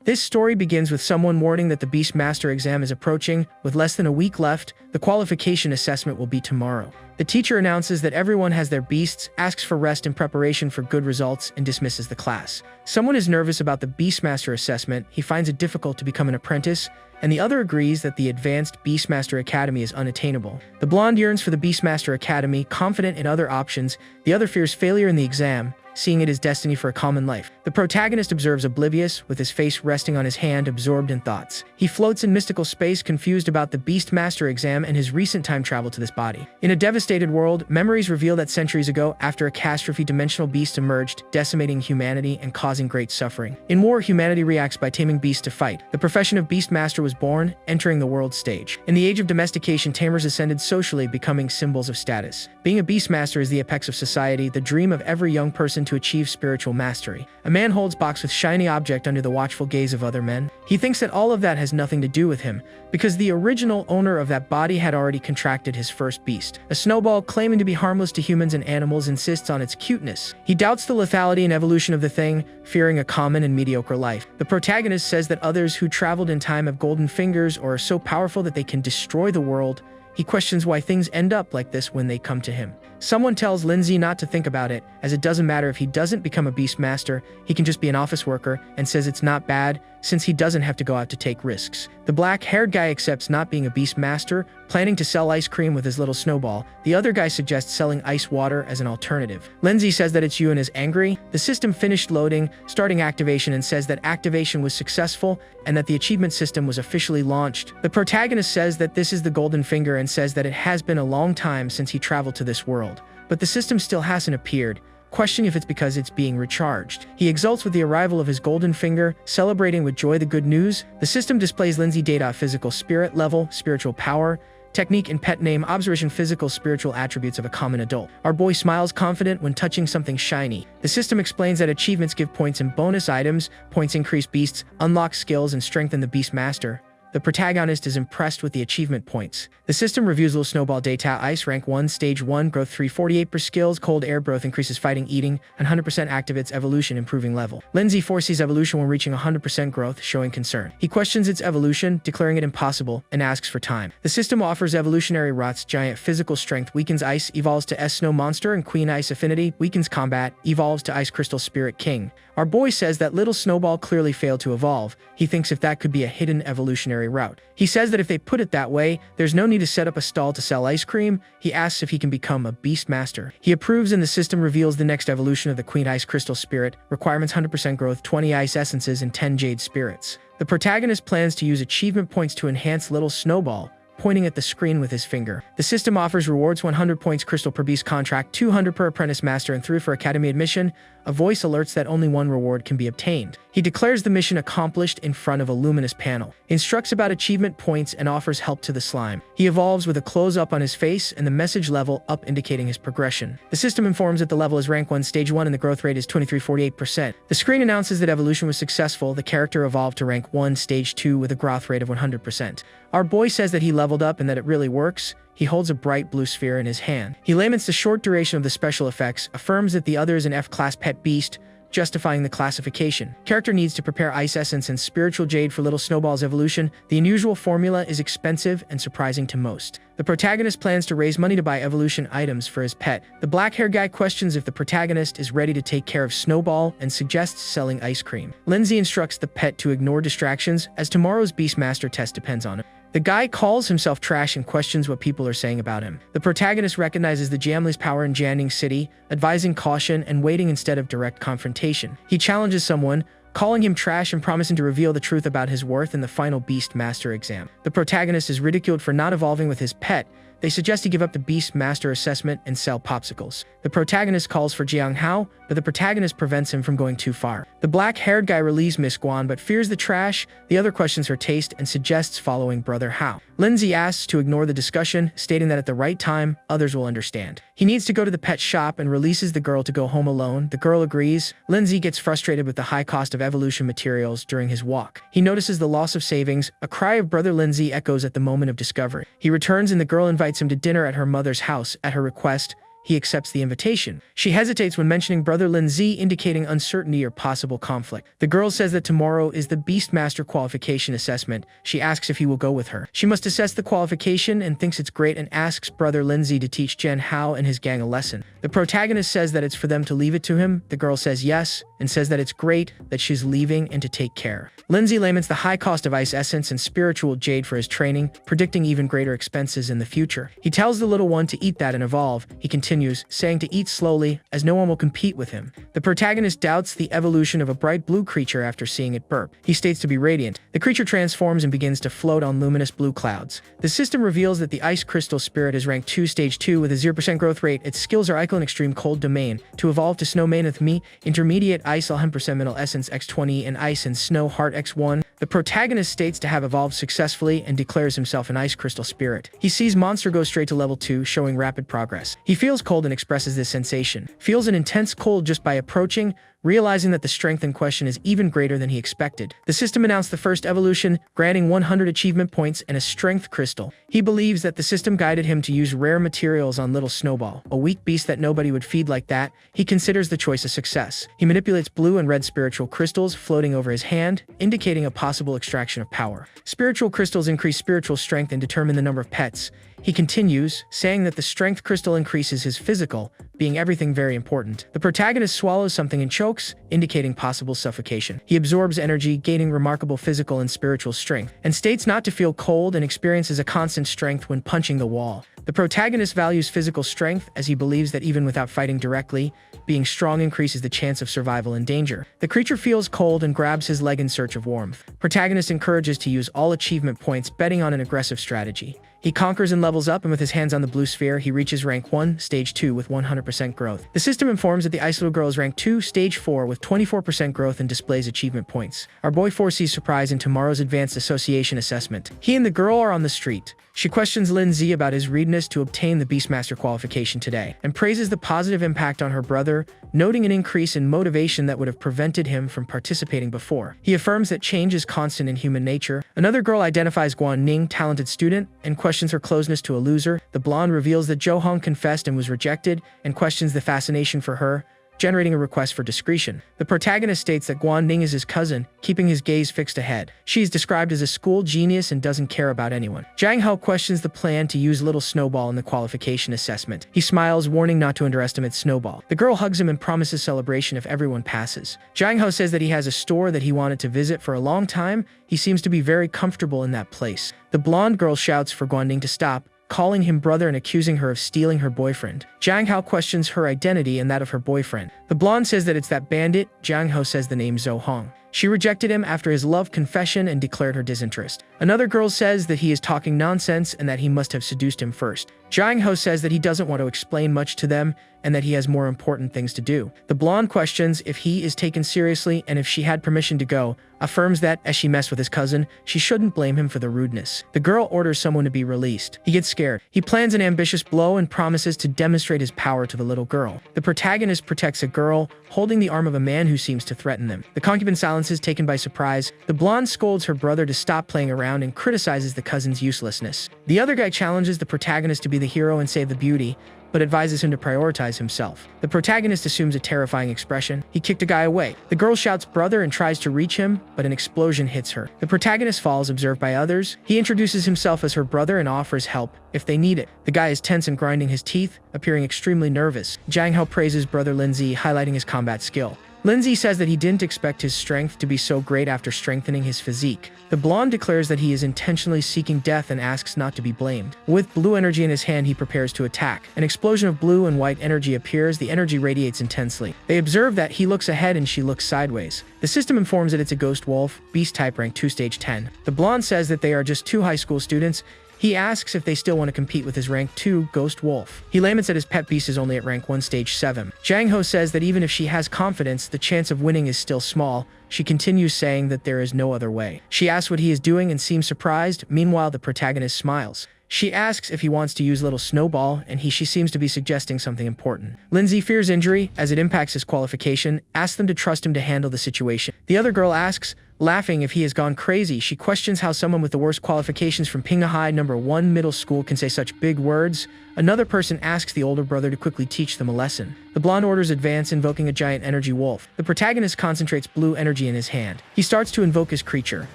This story begins with someone warning that the Beastmaster exam is approaching. With less than a week left, the qualification assessment will be tomorrow. The teacher announces that everyone has their beasts, asks for rest in preparation for good results, and dismisses the class. Someone is nervous about the Beastmaster assessment. He finds it difficult to become an apprentice, and the other agrees that the Advanced Beastmaster Academy is unattainable. The blonde yearns for the Beastmaster Academy, confident in other options. The other fears failure in the exam, seeing it as destiny for a common life. The protagonist observes oblivious, with his face resting on his hand, absorbed in thoughts. He floats in mystical space, confused about the Beastmaster exam and his recent time travel to this body. In a devastated world, memories reveal that centuries ago, after a catastrophe, dimensional beasts emerged, decimating humanity and causing great suffering. In war, humanity reacts by taming beasts to fight. The profession of Beastmaster was born, entering the world stage. In the age of domestication, tamers ascended socially, becoming symbols of status. Being a Beastmaster is the apex of society, the dream of every young person to achieve spiritual mastery. A man holds box with shiny object under the watchful gaze of other men. He thinks that all of that has nothing to do with him, because the original owner of that body had already contracted his first beast. A snowball claiming to be harmless to humans and animals insists on its cuteness. He doubts the lethality and evolution of the thing, fearing a common and mediocre life. The protagonist says that others who traveled in time have golden fingers or are so powerful that they can destroy the world. He questions why things end up like this when they come to him. Someone tells Lindsay not to think about it, as it doesn't matter if he doesn't become a Beastmaster, he can just be an office worker, and says it's not bad, since he doesn't have to go out to take risks. The black-haired guy accepts not being a Beastmaster, planning to sell ice cream with his little snowball. The other guy suggests selling ice water as an alternative. Lindsay says that it's you and is angry. The system finished loading, starting activation, and says that activation was successful and that the achievement system was officially launched. The protagonist says that this is the golden finger and says that it has been a long time since he traveled to this world. But the system still hasn't appeared, questioning if it's because it's being recharged. He exults with the arrival of his golden finger, celebrating with joy the good news. The system displays Lindsay data: physical spirit level, spiritual power, technique and pet name, observation, physical spiritual attributes of a common adult. Our boy smiles confident when touching something shiny. The system explains that achievements give points and bonus items. Points increase beasts, unlock skills, and strengthen the Beastmaster. The protagonist is impressed with the achievement points. The system reviews Little Snowball data: Ice rank 1, stage 1, growth 348 per skills, cold air growth increases fighting, eating, and 100% activates evolution, improving level. Lindsay foresees evolution when reaching 100% growth, showing concern. He questions its evolution, declaring it impossible, and asks for time. The system offers evolutionary rots: giant physical strength, weakens ice, evolves to S Snow Monster, and Queen Ice affinity, weakens combat, evolves to Ice Crystal Spirit King. Our boy says that Little Snowball clearly failed to evolve. He thinks if that could be a hidden evolutionary route. He says that if they put it that way, there's no need to set up a stall to sell ice cream. He asks if he can become a Beastmaster. He approves, and the system reveals the next evolution of the Queen Ice Crystal Spirit. Requirements: 100% growth, 20 ice essences, and 10 jade spirits. The protagonist plans to use achievement points to enhance Little Snowball, pointing at the screen with his finger. The system offers rewards: 100 points crystal per beast contract, 200 per apprentice master, and 3 for academy admission. A voice alerts that only one reward can be obtained. He declares the mission accomplished in front of a luminous panel, instructs about achievement points, and offers help to the slime. He evolves with a close-up on his face and the message level up indicating his progression. The system informs that the level is rank 1, stage 1, and the growth rate is 2348%. The screen announces that evolution was successful. The character evolved to rank 1, stage 2, with a growth rate of 100%. Our boy says that he leveled up and that it really works. He holds a bright blue sphere in his hand. He laments the short duration of the special effects, affirms that the other is an F-class pet beast, justifying the classification. Character needs to prepare ice essence and spiritual jade for Little Snowball's evolution. The unusual formula is expensive and surprising to most. The protagonist plans to raise money to buy evolution items for his pet. The black-haired guy questions if the protagonist is ready to take care of Snowball and suggests selling ice cream. Lindsay instructs the pet to ignore distractions, as tomorrow's Beastmaster test depends on it. The guy calls himself trash and questions what people are saying about him. The protagonist recognizes the Jamley's power in Janning City, advising caution and waiting instead of direct confrontation. He challenges someone, calling him trash and promising to reveal the truth about his worth in the final Beastmaster exam. The protagonist is ridiculed for not evolving with his pet. They suggest he give up the Beastmaster assessment and sell popsicles. The protagonist calls for Jiang Hao, but the protagonist prevents him from going too far. The black-haired guy relieves Miss Guan but fears the trash. The other questions her taste and suggests following Brother Hao. Lindsay asks to ignore the discussion, stating that at the right time, others will understand. He needs to go to the pet shop and releases the girl to go home alone. The girl agrees. Lindsay gets frustrated with the high cost of evolution materials during his walk. He notices the loss of savings. A cry of Brother Lindsay echoes at the moment of discovery. He returns and the girl invites him to dinner at her mother's house. At her request, he accepts the invitation. She hesitates when mentioning brother Lindsay, indicating uncertainty or possible conflict. The girl says that tomorrow is the Beastmaster qualification assessment. She asks if he will go with her. She must assess the qualification and thinks it's great and asks brother Lindsay to teach Jen Hao and his gang a lesson. The protagonist says that it's for them to leave it to him. The girl says yes and says that it's great that she's leaving and to take care. Lindsay laments the high cost of ice essence and spiritual jade for his training, predicting even greater expenses in the future. He tells the little one to eat that and evolve. He continues, saying to eat slowly, as no one will compete with him. The protagonist doubts the evolution of a bright blue creature after seeing it burp. He states to be radiant. The creature transforms and begins to float on luminous blue clouds. The system reveals that the ice crystal spirit is ranked 2 stage 2 with a 0% growth rate. Its skills are Icon Extreme Cold Domain. To evolve to Snow Maneth Me, Intermediate Ice 100% Middle Essence X20 and Ice and Snow Heart X1. The protagonist states to have evolved successfully and declares himself an ice crystal spirit. He sees monster go straight to level 2, showing rapid progress. He feels cold and expresses this sensation. Feels an intense cold just by approaching, realizing that the strength in question is even greater than he expected. The system announced the first evolution, granting 100 achievement points and a strength crystal. He believes that the system guided him to use rare materials on Little Snowball, a weak beast that nobody would feed like that. He considers the choice a success. He manipulates blue and red spiritual crystals floating over his hand, indicating a possible extraction of power. Spiritual crystals increase spiritual strength and determine the number of pets. He continues, saying that the strength crystal increases his physical, being everything very important. The protagonist swallows something and chokes, indicating possible suffocation. He absorbs energy, gaining remarkable physical and spiritual strength, and states not to feel cold and experiences a constant strength when punching the wall. The protagonist values physical strength as he believes that even without fighting directly, being strong increases the chance of survival in danger. The creature feels cold and grabs his leg in search of warmth. Protagonist encourages to use all achievement points, betting on an aggressive strategy. He conquers and levels up, and with his hands on the blue sphere, he reaches rank 1, stage 2 with 100% growth. The system informs that the ice little girl is rank 2, stage 4 with 24% growth and displays achievement points. Our boy foresees surprise in tomorrow's advanced association assessment. He and the girl are on the street. She questions Lindsay about his readiness to obtain the Beastmaster qualification today, and praises the positive impact on her brother, noting an increase in motivation that would have prevented him from participating before. He affirms that change is constant in human nature. Another girl identifies Guan Ning, talented student, and questions her closeness to a loser. The blonde reveals that Zhou Hong confessed and was rejected, and questions the fascination for her, generating a request for discretion. The protagonist states that Guan Ning is his cousin, keeping his gaze fixed ahead. She is described as a school genius and doesn't care about anyone. Jiang Hao questions the plan to use Little Snowball in the qualification assessment. He smiles, warning not to underestimate Snowball. The girl hugs him and promises celebration if everyone passes. Jiang Hao says that he has a store that he wanted to visit for a long time. He seems to be very comfortable in that place. The blonde girl shouts for Guan Ning to stop, calling him brother and accusing her of stealing her boyfriend. Jiang Hao questions her identity and that of her boyfriend. The blonde says that it's that bandit. Jiang Hao says the name Zhou Hong. She rejected him after his love confession and declared her disinterest. Another girl says that he is talking nonsense and that he must have seduced him first. Jiang Hao says that he doesn't want to explain much to them and that he has more important things to do. The blonde questions if he is taken seriously and if she had permission to go, affirms that, as she messed with his cousin, she shouldn't blame him for the rudeness. The girl orders someone to be released. He gets scared. He plans an ambitious blow and promises to demonstrate his power to the little girl. The protagonist protects a girl, holding the arm of a man who seems to threaten them. The concubine silences, taken by surprise. The blonde scolds her brother to stop playing around and criticizes the cousin's uselessness. The other guy challenges the protagonist to be the hero and save the beauty, but advises him to prioritize himself. The protagonist assumes a terrifying expression. He kicked a guy away. The girl shouts brother and tries to reach him, but an explosion hits her. The protagonist falls, observed by others. He introduces himself as her brother and offers help if they need it. The guy is tense and grinding his teeth, appearing extremely nervous. Jiang Hao praises brother Lindsay, highlighting his combat skill. Lindsay says that he didn't expect his strength to be so great after strengthening his physique. The blonde declares that he is intentionally seeking death and asks not to be blamed. With blue energy in his hand, he prepares to attack. An explosion of blue and white energy appears. The energy radiates intensely. They observe that he looks ahead and she looks sideways. The system informs that it's a ghost wolf, beast type rank 2 stage 10. The blonde says that they are just 2 high school students. He asks if they still want to compete with his rank 2 Ghost Wolf. He laments that his pet beast is only at rank 1 stage 7. Jiang Hao says that even if she has confidence, the chance of winning is still small. She continues saying that there is no other way. She asks what he is doing and seems surprised. Meanwhile, the protagonist smiles. She asks if he wants to use Little Snowball, and she seems to be suggesting something important. Lindsay fears injury as it impacts his qualification, asks them to trust him to handle the situation. The other girl asks Laughing if he has gone crazy, she questions how someone with the worst qualifications from Pinghai #1 middle school can say such big words. Another person asks the older brother to quickly teach them a lesson. The blonde orders advance, invoking a giant energy wolf. The protagonist concentrates blue energy in his hand. He starts to invoke his creature.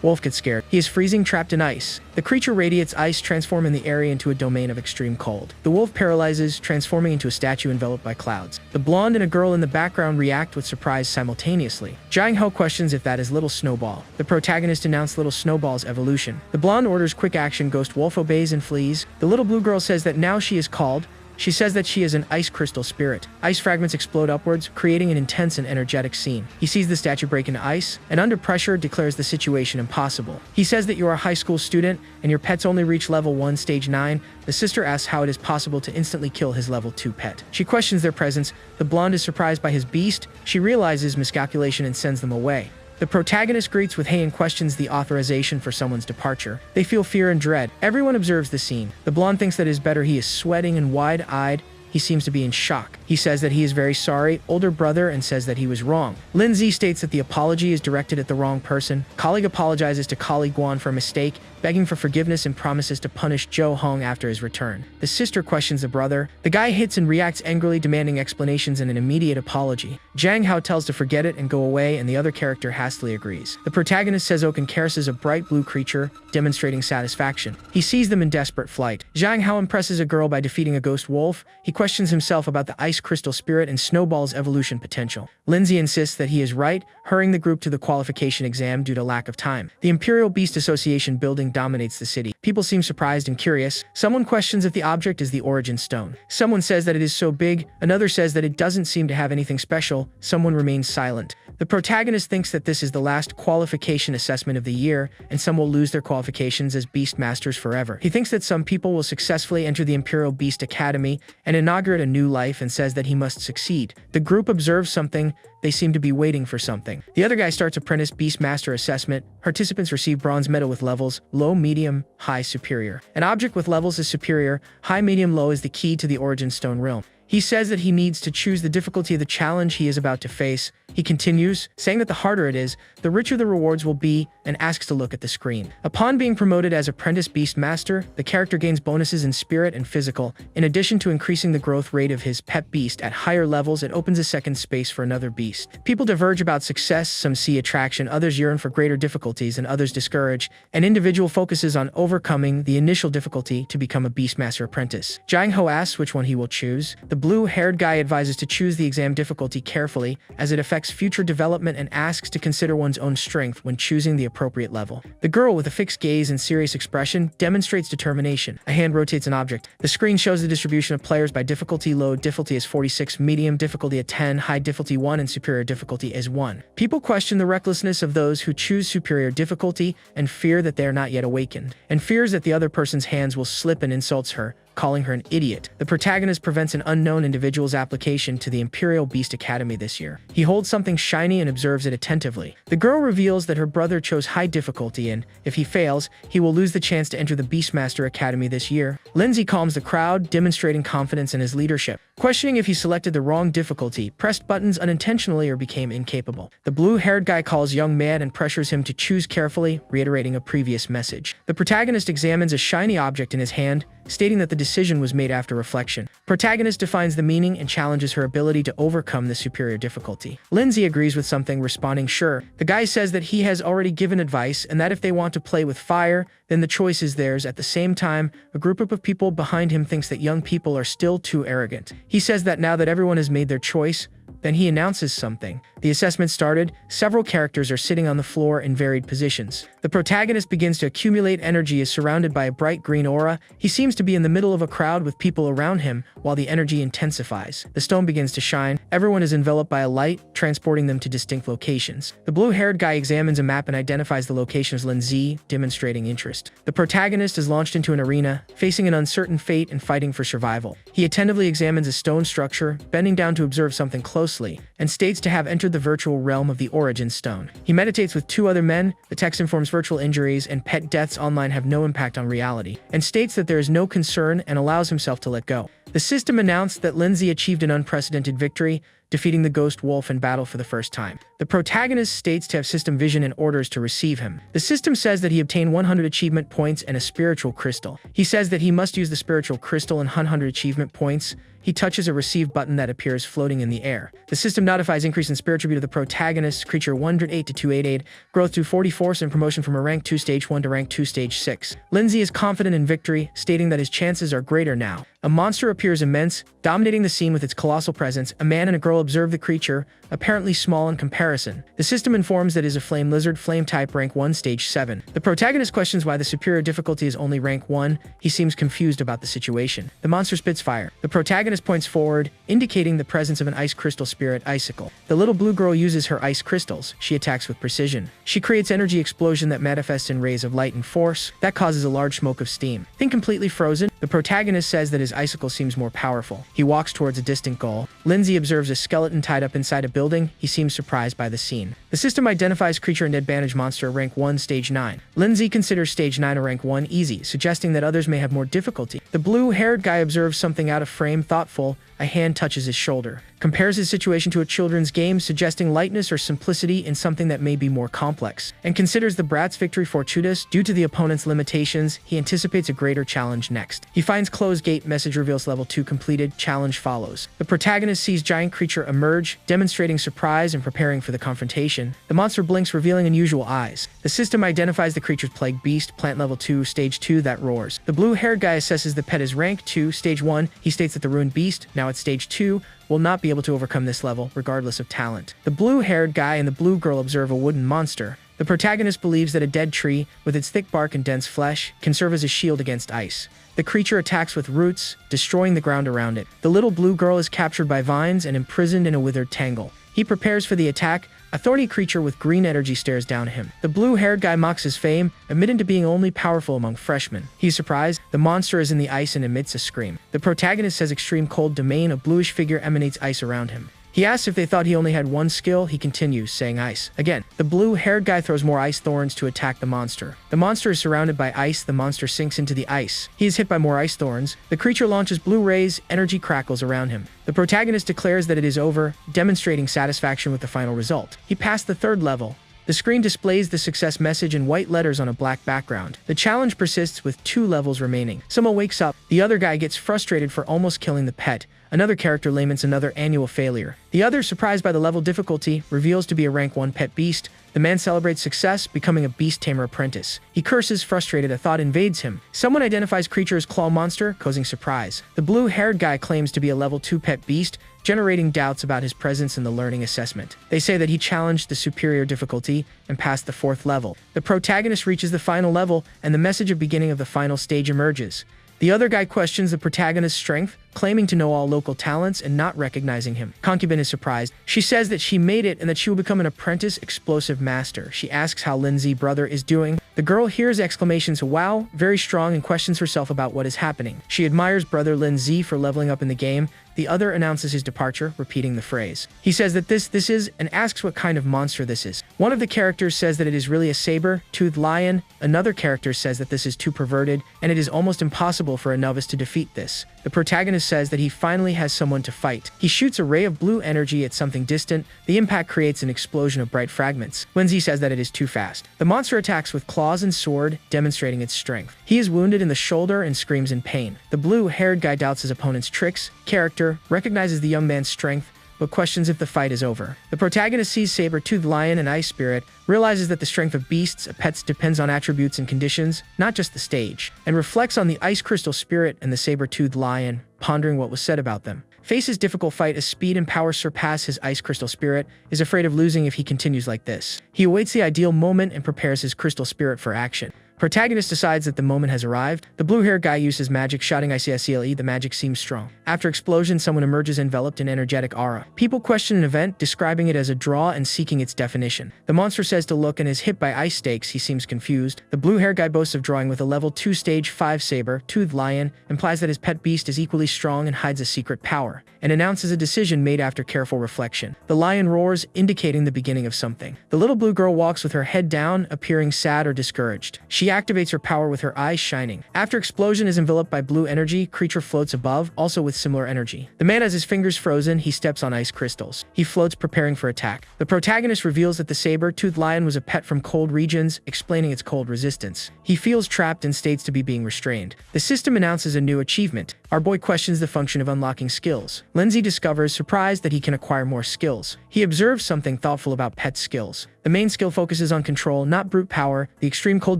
Wolf gets scared. He is freezing, trapped in ice. The creature radiates ice, transforming the area into a domain of extreme cold. The wolf paralyzes, transforming into a statue enveloped by clouds. The blonde and a girl in the background react with surprise simultaneously. Jiang-ho questions if that is Little Snowball. The protagonist announced Little Snowball's evolution. The blonde orders quick action. Ghost Wolf obeys and flees. The little blue girl says that now she is called. She says that she is an ice crystal spirit. Ice fragments explode upwards, creating an intense and energetic scene. He sees the statue break into ice, and under pressure declares the situation impossible. He says that you are a high school student, and your pets only reach level 1, stage 9. The sister asks how it is possible to instantly kill his level 2 pet. She questions their presence. The blonde is surprised by his beast. She realizes miscalculation and sends them away. The protagonist greets with hey and questions the authorization for someone's departure. They feel fear and dread. Everyone observes the scene. The blonde thinks that it is better. He is sweating and wide-eyed. He seems to be in shock. He says that he is very sorry, older brother, and says that he was wrong. Lindsay states that the apology is directed at the wrong person. Colleague apologizes to colleague Guan for a mistake, begging for forgiveness and promises to punish Jo Hong after his return. The sister questions the brother. The guy hits and reacts angrily, demanding explanations and an immediate apology. Jiang Hao tells to forget it and go away, and the other character hastily agrees. The protagonist says Oaken caresses a bright blue creature, demonstrating satisfaction. He sees them in desperate flight. Jiang Hao impresses a girl by defeating a ghost wolf. He questions himself about the ice crystal spirit and Snowball's evolution potential. Lindsay insists that he is right, hurrying the group to the qualification exam due to lack of time. The Imperial Beast Association building dominates the city. People seem surprised and curious. Someone questions if the object is the origin stone. Someone says that it is so big. Another says that it doesn't seem to have anything special. Someone remains silent. The protagonist thinks that this is the last qualification assessment of the year, and some will lose their qualifications as Beast Masters forever. He thinks that some people will successfully enter the Imperial Beast Academy and inaugurate a new life, and says that he must succeed. The group observes something. They seem to be waiting for something. The other guy starts Apprentice Beastmaster assessment. Participants receive bronze medal with levels low, medium, high, superior. An object with levels is superior. High, medium, low is the key to the origin stone realm. He says that he needs to choose the difficulty of the challenge he is about to face. He continues, saying that the harder it is, the richer the rewards will be, and asks to look at the screen. Upon being promoted as Apprentice Beastmaster, the character gains bonuses in spirit and physical. In addition to increasing the growth rate of his pet beast at higher levels, it opens a second space for another beast. People diverge about success. Some see attraction, others yearn for greater difficulties, and others discourage. An individual focuses on overcoming the initial difficulty to become a Beastmaster apprentice. Jiang Ho asks which one he will choose. The blue-haired guy advises to choose the exam difficulty carefully, as it affects future development, and asks to consider one's own strength when choosing the appropriate level. The girl with a fixed gaze and serious expression demonstrates determination. A hand rotates an object. The screen shows the distribution of players by difficulty. Low difficulty is 46, medium difficulty at 10, high difficulty 1, and superior difficulty is 1. People question the recklessness of those who choose superior difficulty and fear that they are not yet awakened, and fears that the other person's hands will slip, and insults her, calling her an idiot. The protagonist prevents an unknown individual's application to the Imperial Beast Academy this year. He holds something shiny and observes it attentively. The girl reveals that her brother chose high difficulty, and if he fails, he will lose the chance to enter the Beastmaster Academy this year. Lindsay calms the crowd, demonstrating confidence in his leadership. Questioning if he selected the wrong difficulty, pressed buttons unintentionally, or became incapable. The blue-haired guy calls young man and pressures him to choose carefully, reiterating a previous message. The protagonist examines a shiny object in his hand, stating that the decision was made after reflection. Protagonist defines the meaning and challenges her ability to overcome the superior difficulty. Lindsay agrees with something, responding sure. The guy says that he has already given advice, and that if they want to play with fire, then the choice is theirs. At the same time, a group of people behind him thinks that young people are still too arrogant. He says that now that everyone has made their choice, then he announces something. The assessment started. Several characters are sitting on the floor in varied positions. The protagonist begins to accumulate energy, is surrounded by a bright green aura. He seems to be in the middle of a crowd with people around him, while the energy intensifies. The stone begins to shine. Everyone is enveloped by a light, transporting them to distinct locations. The blue-haired guy examines a map and identifies the location as Lindsay, demonstrating interest. The protagonist is launched into an arena, facing an uncertain fate and fighting for survival. He attentively examines a stone structure, bending down to observe something closely, and states to have entered the virtual realm of the origin stone. He meditates with two other men. The text informs virtual injuries and pet deaths online have no impact on reality, and states that there is no concern, and allows himself to let go. The system announced that Lindsay achieved an unprecedented victory. defeating the ghost wolf in battle for the first time. The protagonist states to have system vision and orders to receive him. The system says that he obtained 100 achievement points and a spiritual crystal. He says that he must use the spiritual crystal and 100 achievement points. He touches a receive button that appears floating in the air. The system notifies increase in spirit attribute of the protagonist, creature 108 to 288, growth to 44, and promotion from a rank 2 stage 1 to rank 2 stage 6. Lindsay is confident in victory, stating that his chances are greater now. A monster appears immense, dominating the scene with its colossal presence. A man and a girl observe the creature, apparently small in comparison. The system informs that it is a flame lizard, flame type, rank 1 stage 7. The protagonist questions why the superior difficulty is only rank 1. He seems confused about the situation. The monster spits fire. The protagonist points forward, indicating the presence of an ice crystal spirit icicle. The little blue girl uses her ice crystals. She attacks with precision. She creates energy explosion that manifests in rays of light and force that causes a large smoke of steam. Think completely frozen. The protagonist says that his icicle seems more powerful. He walks towards a distant goal. Lindsay observes a skeleton tied up inside a building. He seems surprised by the scene. The system identifies creature and advantage monster rank 1 stage 9. Lindsay considers stage 9 a rank 1 easy, suggesting that others may have more difficulty. The blue-haired guy observes something out of frame, thoughtful. A hand touches his shoulder. Compares his situation to a children's game, suggesting lightness or simplicity in something that may be more complex. And considers the brat's victory fortuitous due to the opponent's limitations. He anticipates a greater challenge next. He finds closed gate, message reveals level 2 completed, challenge follows. The protagonist sees giant creature emerge, demonstrating surprise and preparing for the confrontation. The monster blinks, revealing unusual eyes. The system identifies the creature's plague beast, plant level 2, stage 2 that roars. The blue-haired guy assesses the pet as rank 2, stage 1. He states that the ruined beast, now at stage 2, will not be able to overcome this level, regardless of talent. The blue-haired guy and the blue girl observe a wooden monster. The protagonist believes that a dead tree, with its thick bark and dense flesh, can serve as a shield against ice. The creature attacks with roots, destroying the ground around it. The little blue girl is captured by vines and imprisoned in a withered tangle. He prepares for the attack. A thorny creature with green energy stares down at him. The blue-haired guy mocks his fame, admitting to being only powerful among freshmen. He's surprised. The monster is in the ice and emits a scream. The protagonist says extreme cold domain. A bluish figure emanates ice around him. He asks if they thought he only had one skill. He continues, saying ice. Again, the blue-haired guy throws more ice thorns to attack the monster. The monster is surrounded by ice. The monster sinks into the ice. He is hit by more ice thorns. The creature launches blue rays. Energy crackles around him. The protagonist declares that it is over, demonstrating satisfaction with the final result. He passed the 3rd level. The screen displays the success message in white letters on a black background. The challenge persists with 2 levels remaining. Someone wakes up. The other guy gets frustrated for almost killing the pet. Another character laments another annual failure. The other, surprised by the level difficulty, reveals to be a rank 1 pet beast. The man celebrates success, becoming a beast tamer apprentice. He curses, frustrated. A thought invades him. Someone identifies creature as claw monster, causing surprise. The blue-haired guy claims to be a level 2 pet beast, generating doubts about his presence in the learning assessment. They say that he challenged the superior difficulty and passed the 4th level. The protagonist reaches the final level, and the message of beginning of the final stage emerges. The other guy questions the protagonist's strength, claiming to know all local talents and not recognizing him. Concubine is surprised. She says that she made it and that she will become an apprentice explosive master. She asks how Lindsay, brother, is doing. The girl hears exclamations, wow, very strong, and questions herself about what is happening. She admires brother Lindsay for leveling up in the game. The other announces his departure, repeating the phrase. He says that this is, and asks what kind of monster this is. One of the characters says that it is really a saber-toothed lion. Another character says that this is too perverted, and it is almost impossible for a novice to defeat this. The protagonist says that he finally has someone to fight. He shoots a ray of blue energy at something distant. The impact creates an explosion of bright fragments. Lindsay says that it is too fast. The monster attacks with claws and sword, demonstrating its strength. He is wounded in the shoulder and screams in pain. The blue-haired guy doubts his opponent's tricks. Character recognizes the young man's strength, but questions if the fight is over. The protagonist sees saber-toothed lion and ice spirit, realizes that the strength of beasts, pets, depends on attributes and conditions, not just the stage, and reflects on the ice crystal spirit and the saber-toothed lion, pondering what was said about them. Faces difficult fight as speed and power surpass his ice crystal spirit, is afraid of losing if he continues like this. He awaits the ideal moment and prepares his crystal spirit for action. Protagonist decides that the moment has arrived. The blue-haired guy uses magic, shouting ICSCLE. The magic seems strong. After explosion, someone emerges enveloped in energetic aura. People question an event, describing it as a draw and seeking its definition. The monster says to look and is hit by ice stakes. He seems confused. The blue-haired guy boasts of drawing with a level 2 stage 5 saber-toothed lion, implies that his pet beast is equally strong and hides a secret power, and announces a decision made after careful reflection. The lion roars, indicating the beginning of something. The little blue girl walks with her head down, appearing sad or discouraged. She activates her power with her eyes shining. After explosion is enveloped by blue energy, creature floats above, also with similar energy. The man has his fingers frozen, he steps on ice crystals. He floats, preparing for attack. The protagonist reveals that the saber-toothed lion was a pet from cold regions, explaining its cold resistance. He feels trapped and states to be being restrained. The system announces a new achievement. Our boy questions the function of unlocking skills. Lindsay discovers, surprised, that he can acquire more skills. He observes something thoughtful about pet skills. The main skill focuses on control, not brute power. The extreme cold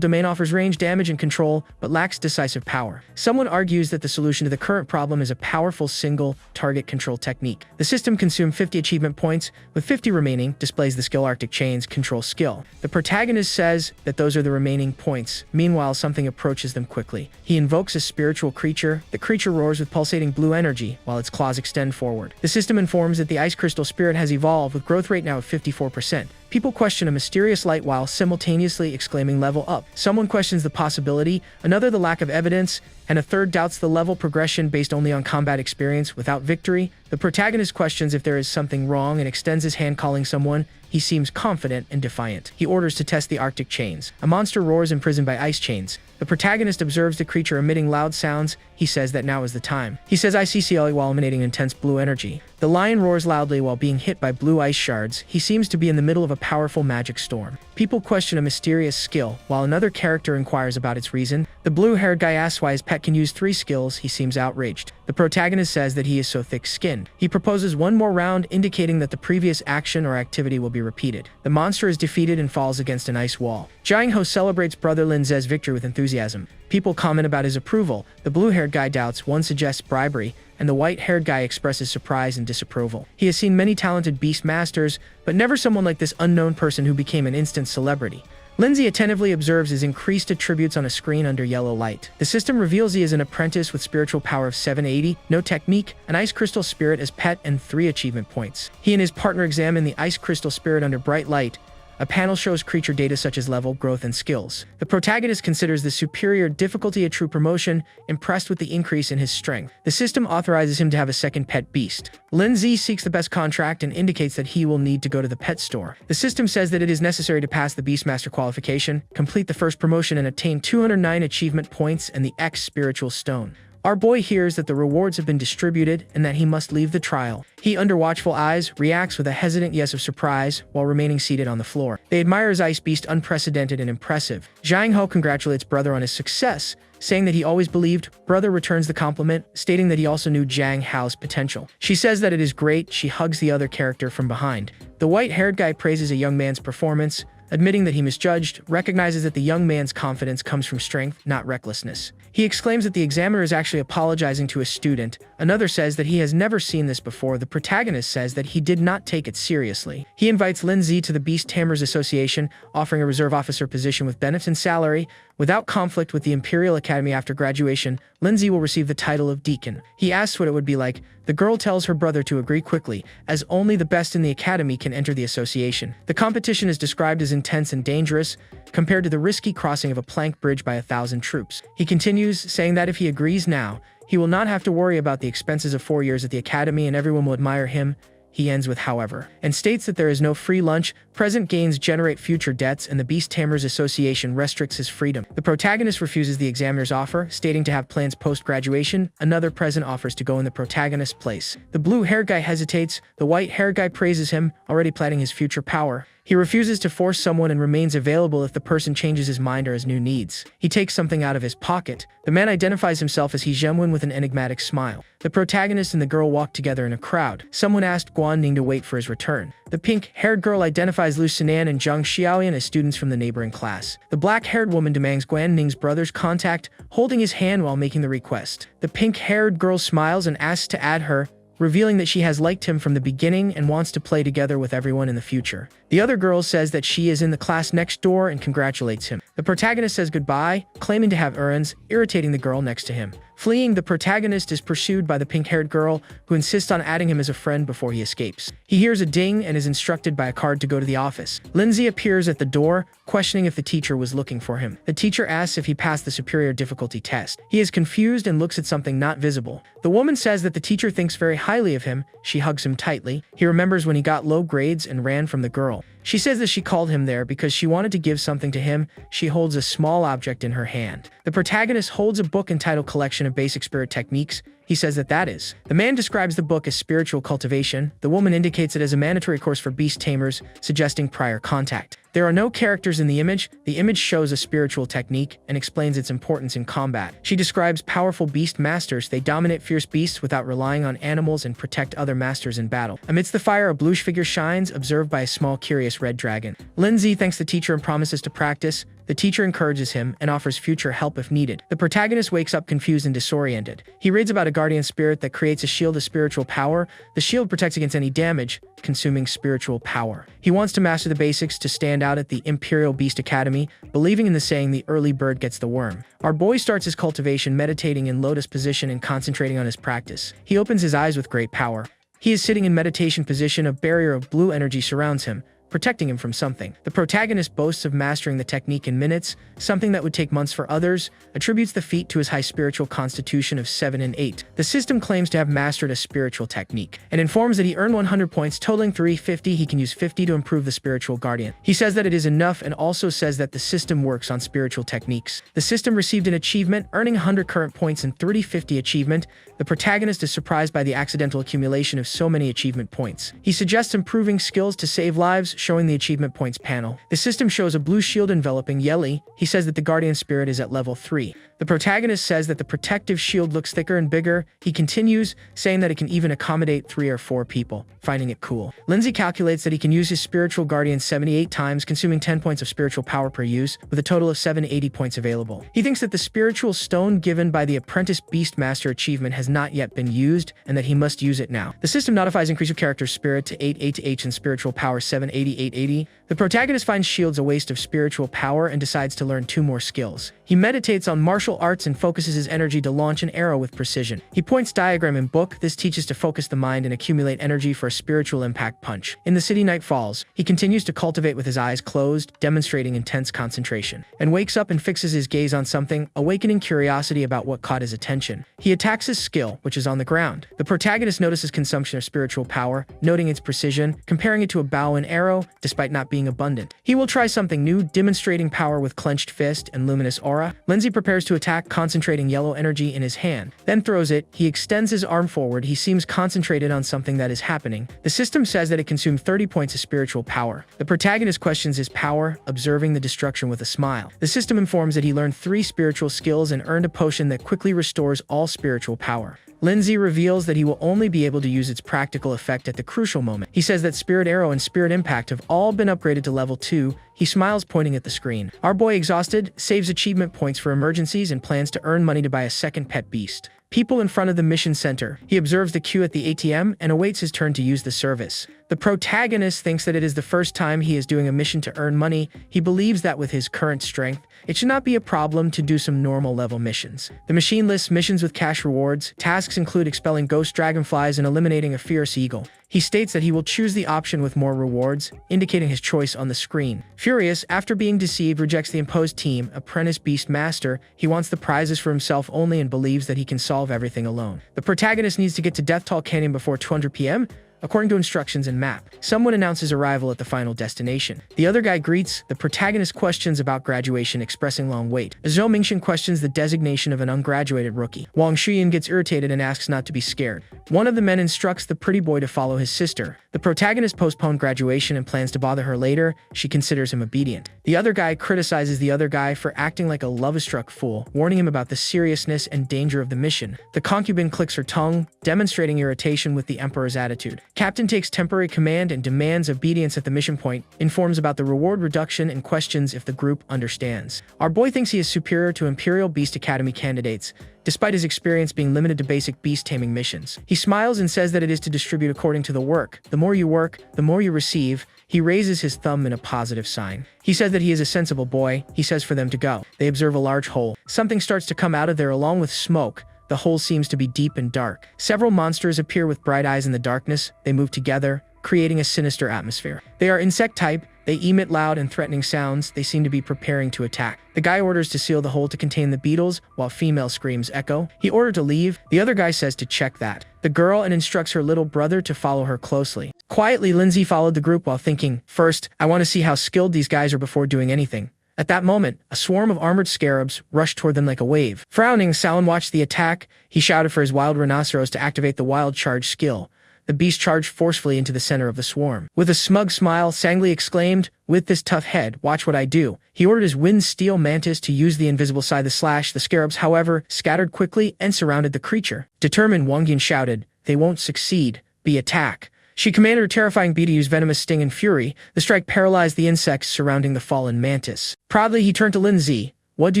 domain offers range, damage, and control, but lacks decisive power. Someone argues that the solution to the current problem is a powerful single target control technique. The system consumes 50 achievement points, with 50 remaining, displays the skill Arctic Chains control skill. The protagonist says that those are the remaining points. Meanwhile, something approaches them quickly. He invokes a spiritual creature. The creature roars with pulsating blue energy, while its claws extend forward. The system informs that the ice crystal spirit has evolved, with growth rate now of 54%. People question a mysterious light while simultaneously exclaiming level up. Someone questions the possibility, another the lack of evidence, and a third doubts the level progression based only on combat experience without victory. The protagonist questions if there is something wrong and extends his hand, calling someone. He seems confident and defiant. He orders to test the Arctic Chains. A monster roars, imprisoned by ice chains. The protagonist observes the creature emitting loud sounds. He says that now is the time. He says ICCLE while emanating intense blue energy. The lion roars loudly while being hit by blue ice shards. He seems to be in the middle of a powerful magic storm. People question a mysterious skill, while another character inquires about its reason. The blue-haired guy asks why his pet can use 3 skills. He seems outraged. The protagonist says that he is so thick-skinned. He proposes one more round, indicating that the previous action or activity will be repeated. The monster is defeated and falls against an ice wall. Jiang-ho celebrates brother Lin Ze's victory with enthusiasm. People comment about his approval. The blue-haired guy doubts, one suggests bribery, and the white-haired guy expresses surprise and disapproval. He has seen many talented beast masters, but never someone like this unknown person who became an instant celebrity. Lindsay attentively observes his increased attributes on a screen under yellow light. The system reveals he is an apprentice with spiritual power of 780, no technique, an ice crystal spirit as pet, and 3 achievement points. He and his partner examine the ice crystal spirit under bright light. A panel shows creature data such as level, growth, and skills. The protagonist considers the superior difficulty a true promotion, impressed with the increase in his strength. The system authorizes him to have a second pet beast. Lindsay seeks the best contract and indicates that he will need to go to the pet store. The system says that it is necessary to pass the Beastmaster qualification, complete the first promotion, and obtain 209 achievement points and the X spiritual stone. Our boy hears that the rewards have been distributed and that he must leave the trial. He, under watchful eyes, reacts with a hesitant yes of surprise while remaining seated on the floor. They admire his ice beast, unprecedented and impressive. Jiang-ho congratulates brother on his success, saying that he always believed. Brother returns the compliment, stating that he also knew Jiang-ho's potential. She says that it is great. She hugs the other character from behind. The white-haired guy praises a young man's performance, admitting that he misjudged, recognizes that the young man's confidence comes from strength, not recklessness. He exclaims that the examiner is actually apologizing to a student. Another says that he has never seen this before. The protagonist says that he did not take it seriously. He invites Lindsay to the Beast Tamers Association, offering a reserve officer position with benefits and salary. Without conflict with the Imperial Academy after graduation, Lindsay will receive the title of deacon. He asks what it would be like. The girl tells her brother to agree quickly, as only the best in the academy can enter the association. The competition is described as intense and dangerous, compared to the risky crossing of a plank bridge by 1,000 troops. He continues, saying that if he agrees now, he will not have to worry about the expenses of 4 years at the academy and everyone will admire him. He ends with however, and states that there is no free lunch, present gains generate future debts, and the Beast Tamers Association restricts his freedom. The protagonist refuses the examiner's offer, stating to have plans post-graduation. Another present offers to go in the protagonist's place. The blue-haired guy hesitates. The white-haired guy praises him, already planning his future power. He refuses to force someone and remains available if the person changes his mind or has new needs. He takes something out of his pocket. The man identifies himself as Heejemwon with an enigmatic smile. The protagonist and the girl walk together in a crowd. Someone asked Guan Ning to wait for his return. The pink-haired girl identifies Lu Sinan and Zhang Xiaoyan as students from the neighboring class. The black-haired woman demands Guan Ning's brother's contact, holding his hand while making the request. The pink-haired girl smiles and asks to add her, revealing that she has liked him from the beginning and wants to play together with everyone in the future. The other girl says that she is in the class next door and congratulates him. The protagonist says goodbye, claiming to have errands, irritating the girl next to him. Fleeing, the protagonist is pursued by the pink-haired girl, who insists on adding him as a friend before he escapes. He hears a ding and is instructed by a card to go to the office. Lindsay appears at the door, questioning if the teacher was looking for him. The teacher asks if he passed the superior difficulty test. He is confused and looks at something not visible. The woman says that the teacher thinks very highly of him. She hugs him tightly. He remembers when he got low grades and ran from the girl. She says that she called him there because she wanted to give something to him. She holds a small object in her hand. The protagonist holds a book entitled Collection of Basic Spirit Techniques. He says that is. The man describes the book as spiritual cultivation. The woman indicates it as a mandatory course for beast tamers, suggesting prior contact. There are no characters in the image. The image shows a spiritual technique and explains its importance in combat. She describes powerful beast masters. They dominate fierce beasts without relying on animals and protect other masters in battle. Amidst the fire, a bluish figure shines, observed by a small, curious red dragon. Lindsay thanks the teacher and promises to practice. The teacher encourages him and offers future help if needed. The protagonist wakes up confused and disoriented. He reads about a guardian spirit that creates a shield of spiritual power. The shield protects against any damage, consuming spiritual power. He wants to master the basics to stand out at the Imperial Beast Academy, believing in the saying, the early bird gets the worm. Our boy starts his cultivation meditating in lotus position and concentrating on his practice. He opens his eyes with great power. He is sitting in meditation position. A barrier of blue energy surrounds him, protecting him from something. The protagonist boasts of mastering the technique in minutes, something that would take months for others, attributes the feat to his high spiritual constitution of 7 and 8. The system claims to have mastered a spiritual technique, and informs that he earned 100 points, totaling 350. He can use 50 to improve the spiritual guardian. He says that it is enough and also says that the system works on spiritual techniques. The system received an achievement, earning 100 current points and 3050 achievement. The protagonist is surprised by the accidental accumulation of so many achievement points. He suggests improving skills to save lives, showing the achievement points panel. The system shows a blue shield enveloping Yahello. He says that the guardian spirit is at level 3. The protagonist says that the protective shield looks thicker and bigger. He continues, saying that it can even accommodate 3 or 4 people, finding it cool. Lindsay calculates that he can use his spiritual guardian 78 times, consuming 10 points of spiritual power per use, with a total of 780 points available. He thinks that the spiritual stone given by the Apprentice Beastmaster achievement has not yet been used, and that he must use it now. The system notifies increase of character spirit to 8 to H and spiritual power 780. The protagonist finds shields a waste of spiritual power and decides to learn 2 more skills. He meditates on martial arts and focuses his energy to launch an arrow with precision. He points diagram in book. This teaches to focus the mind and accumulate energy for a spiritual impact punch. In the city, night falls. He continues to cultivate with his eyes closed, demonstrating intense concentration, and wakes up and fixes his gaze on something, awakening curiosity about what caught his attention. He attacks his skill, which is on the ground. The protagonist notices consumption of spiritual power, noting its precision, comparing it to a bow and arrow, despite not being abundant. He will try something new, demonstrating power with clenched fist and luminous aura. Lindsay prepares to attack, concentrating yellow energy in his hand, then throws it. He extends his arm forward. He seems concentrated on something that is happening. The system says that it consumed 30 points of spiritual power. The protagonist questions his power, observing the destruction with a smile. The system informs that he learned 3 spiritual skills and earned a potion that quickly restores all spiritual power. Lindsay reveals that he will only be able to use its practical effect at the crucial moment. He says that Spirit Arrow and Spirit Impact have all been upgraded to level 2. He smiles, pointing at the screen. Our boy, exhausted, saves achievement points for emergencies and plans to earn money to buy a second pet beast. People in front of the mission center. He observes the queue at the ATM and awaits his turn to use the service. The protagonist thinks that it is the first time he is doing a mission to earn money. He believes that with his current strength, it should not be a problem to do some normal level missions. The machine lists missions with cash rewards. Tasks include expelling ghost dragonflies and eliminating a fierce eagle. He states that he will choose the option with more rewards, indicating his choice on the screen. Furious, after being deceived, rejects the imposed team, Apprentice Beastmaster. He wants the prizes for himself only and believes that he can solve everything alone. The protagonist needs to get to Deathtoll Canyon before 200 p.m., according to instructions and map. Someone announces arrival at the final destination. The other guy greets. The protagonist questions about graduation, expressing long wait. Zhou Mingxian questions the designation of an ungraduated rookie. Wang Shuyan gets irritated and asks not to be scared. One of the men instructs the pretty boy to follow his sister. The protagonist postponed graduation and plans to bother her later. She considers him obedient. The other guy criticizes the other guy for acting like a love-struck fool, warning him about the seriousness and danger of the mission. The concubine clicks her tongue, demonstrating irritation with the emperor's attitude. Captain takes temporary command and demands obedience at the mission point, informs about the reward reduction and questions if the group understands. Our boy thinks he is superior to Imperial Beast Academy candidates, despite his experience being limited to basic beast taming missions. He smiles and says that it is to distribute according to the work. The more you work, the more you receive. He raises his thumb in a positive sign. He says that he is a sensible boy. He says for them to go. They observe a large hole. Something starts to come out of there along with smoke. The hole seems to be deep and dark. Several monsters appear with bright eyes in the darkness. They move together, creating a sinister atmosphere. They are insect type, they emit loud and threatening sounds, they seem to be preparing to attack. The guy orders to seal the hole to contain the beetles, while female screams echo. He ordered to leave, the other guy says to check that. The girl and instructs her little brother to follow her closely. Quietly, Lindsay followed the group while thinking, first, I want to see how skilled these guys are before doing anything. At that moment, a swarm of armored scarabs rushed toward them like a wave. Frowning, Salin watched the attack. He shouted for his wild rhinoceros to activate the wild charge skill. The beast charged forcefully into the center of the swarm. With a smug smile, Sangli exclaimed, with this tough head, watch what I do. He ordered his wind steel mantis to use the invisible side to slash. The scarabs, however, scattered quickly and surrounded the creature. Determined, Wongyun shouted, they won't succeed. Be attack. She commanded her terrifying bee to use venomous sting and fury. The strike paralyzed the insects surrounding the fallen mantis. Proudly, he turned to Lindsay. What do